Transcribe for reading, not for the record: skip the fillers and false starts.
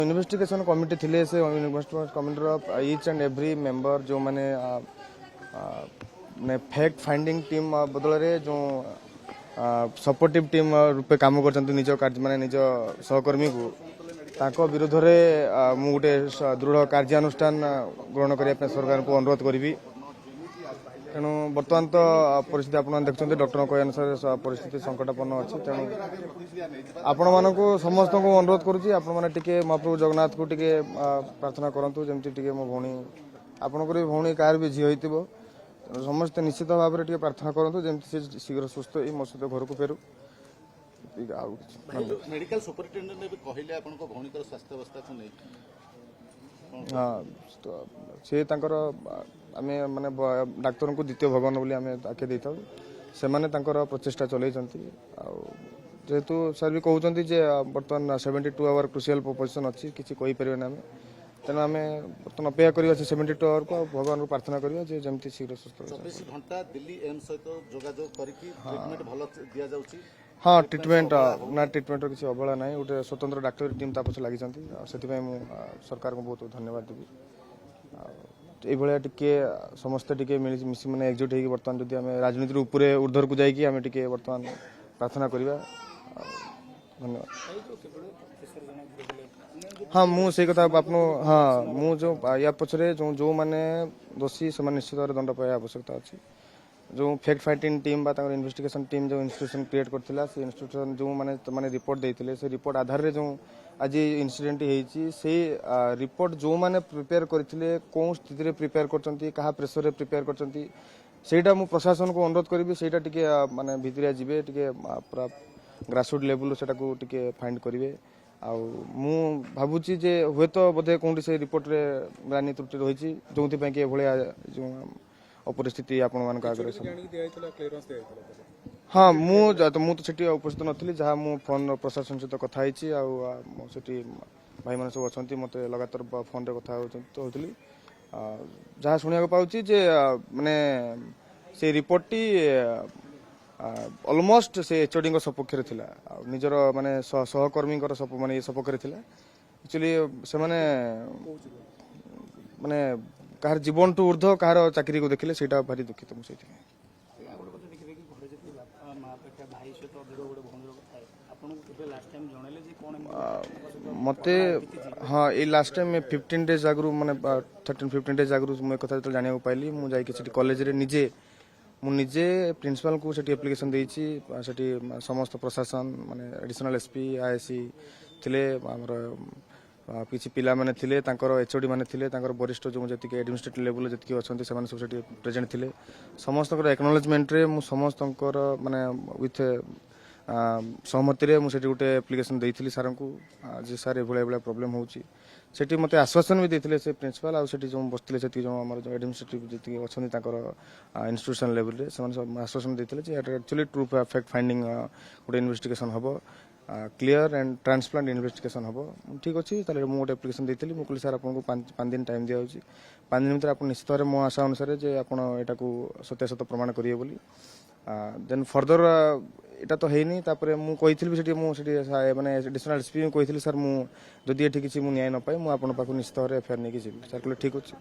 Investigation committee थिले से investigation committee each and every member जो माने फैक्ट फाइंडिंग टीम बदल रे जो सपोर्टिव टीम रूपे काम कर निज माने निज सहकर्मी को ताको विरोध में मु गोटे दृढ़ कार्यानुष्ठान ग्रहण करने सरकार को अनुरोध करी तेणु बर्तमान तो परिस्थिति आप देखते डॉक्टर कह अनुसार परिस्थिति संकटापन्न अच्छी तेणु आपण मानक समस्त को अनुरोध करुँची आपण मैंने टिके महाप्रभु जगन्नाथ को टिके प्रार्थना करंतु जमती टिके मो भौणी आपणकर भौणी कार भी झी हो समस्ते निश्चित भाव में प्रार्थना करूँ जमी शीघ्र सुस्थ हो मो सहित घर को फेरू मेडिकल सुपरिटेंडेंट कहले आपनको भौणीकर स्वास्थ्य अवस्था को नहीं सी तांकर आमे माने डाक्तर को द्वितीय भगवान बोली आमे आखे देता से माने तांकर प्रचेष्टा चलै जेहेतु सर भी कहते जे बर्तमान 72 आवर क्रुशियल पोजिशन अच्छी किसी कही परिबे आमे तेणु आम बर्तमान अपेक्षा करवा 72 आवर को भगवान को प्रार्थना करवा जे जमती शीघ्र सुस्थ 24 घंटा दिल्ली एम्स सहित जोगाजोग करके ट्रीटमेंट भलो दिया जाउची हाँ ट्रीटमेंट ना ट्रीटमेंट किसी अवहेला ना गोटे स्वतंत्र डाक्टर टीम ता पछे लगी सरकार को बहुत धन्यवाद देवी ये टिके समस्ते टिके मिसी मैंने एकजुट होगी बर्तमान जदि आम राजनीति ऊपर ऊर्धर को जाकि आम टिके बर्तमान प्रार्थना करवा धन्यवाद। हाँ मुझे कथा आपन हाँ मु जो या पछरे जो जो माने दोषी से निश्चित भाव दंड पाया आवश्यकता अच्छी जो फैक्ट फाइटिंग टीम बा इन्वेस्टिगेशन टीम जो इंस्टीट्यूशन क्रिएट करथिला से इंस्टीट्यूशन जो माने रिपोर्ट देथिले से रिपोर्ट आधार रे जो आज इनसीडेंट हेची से रिपोर्ट जो माने प्रिपेयर करथिले कोन स्थिति रे प्रिपेयर करचंती कहा प्रेशर रे प्रिपेयर करचंती सेटा मु प्रशासन को अनुरोध करबी सेटा टिके माने भितरिया जिवे टिके पूरा ग्रासरूट लेवल सेटा को टिके फाइंड करिवे आ मु भाबुची जे हुए तो बोधे कोनटी से रिपोर्ट रे ग्लानि त्रुटि रहिची जोंथि पय के भलिया जो अपरिस्थिति आपण मान आगे हाँ मुझे तो उपस्थित नी जहाँ मु फोन प्रशासन सहित कथा भाई मैंने सब अच्छा मत लगातार फोन रे कथा होती जहाँ शुणा पाऊँ जे माने से रिपोर्ट टी ऑलमोस्ट से एचओडी सपक्ष थिला निजर माने सहकर्मी माने सपक्ष थिला एक्चुअली से माने कहार जीवन टू ऊर्ध कहार चाकरी को देखिले सेटा भारी दुखित मुझे मते हाँ ये लास्ट टाइम 15 डेज आगु माने 13-15 डेज आगु मुझे कथा जो जाना पाइली मुझे कॉलेज रे निजे प्रिंसिपल को सेठी एप्लिकेशन देइची सेठी समस्त प्रशासन माने एडिशनल एसपी आईएससी थिले हमर किसी पिला माने थिले तांकर एचओडी माने थिले तांकर वरिष्ठ जो जति एडमिनिस्ट्रेटिव लेवल जति अछंती से माने सब सेठी प्रेजेंट थिले समस्त एक्नॉलेजमेंट रे मु समस्त माने विथ सहमति रे मुझे गोटे एप्लिकेशन देइथिली सर को जे सर ए भले प्रॉब्लम होउची सेठी मते आश्वासन भी देथिले से प्रिंसिपल आ सेठी जो बसथिले सेठी जो हमर जो एडमिनिस्ट्रेटिव जति अछंती तांकर इंस्टीट्यूशन लेवल रे से सब आश्वासन देथिले जे एक्चुअली ट्रू फैक्ट फाइंडिंग गोटे इन्वेस्टिगेशन हबो क्लियर एंड ट्रांसप्लांट इन्वेस्टिगेशन हम ठीक अच्छे ताले मु गोटे एप्लिकेशन देथिली मु कहली सर आपको 5 दिन टाइम दिया होची 5 दिन भीतर आप निश्चित भाव मो आशा अनुसार जे आपण एटा को सत्यासत्य प्रमाण करिए बोली देन फर्दर एटा तो हेनी तापरे मु कहिथिल भी सेठी मु सेठी माने एडिशनल एसपी कहिथिल सर मु जदि एठी किछि मु न्याय न पाई मु आपण पाखु निश्चित भाव एफआईआर नेकी जेबी सर कहले ठीक अछि।